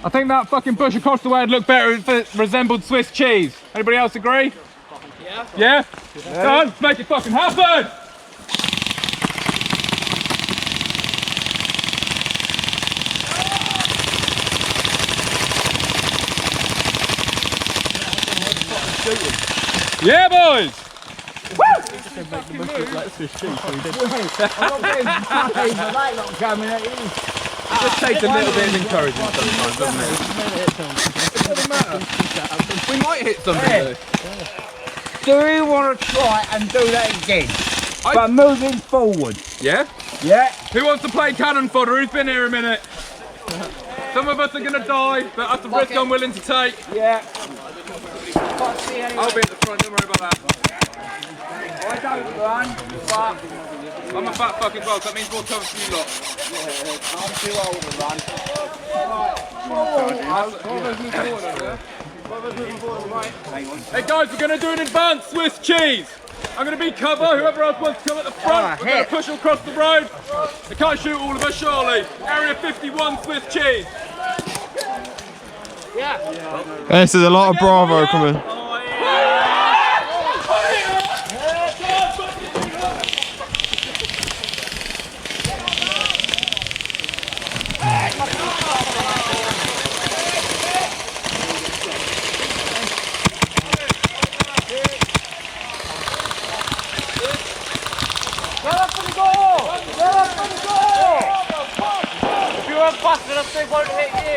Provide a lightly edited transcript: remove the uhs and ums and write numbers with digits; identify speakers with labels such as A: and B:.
A: I think that fucking bush across the way would look better if it resembled Swiss cheese. Anybody else agree? Yeah. Yeah? Done. Let's make it fucking happen! Yeah, boys! Woo! I'm not being funny, but that lot coming at you. It just takes a little bit of encouragement sometimes, doesn't it? It doesn't matter. We might hit something.
B: Do you want to try and do that again? But moving forward.
A: Yeah?
B: Yeah.
A: Who wants to play cannon fodder? Who's been here a minute? Some of us are going to die, but that's the risk I'm willing to take.
B: Yeah.
A: I'll be at the front, don't worry about that.
B: I don't run, but
A: I'm a fat fuck as well, so that means more cover for you lot.
B: I'm too old to run.
A: Hey guys, we're going to do an advanced Swiss cheese. I'm going to be cover, whoever else wants to come at the front, we're going to push them across the road. They can't shoot all of us, surely. Area 51 Swiss cheese.
C: This is a lot of Bravo coming.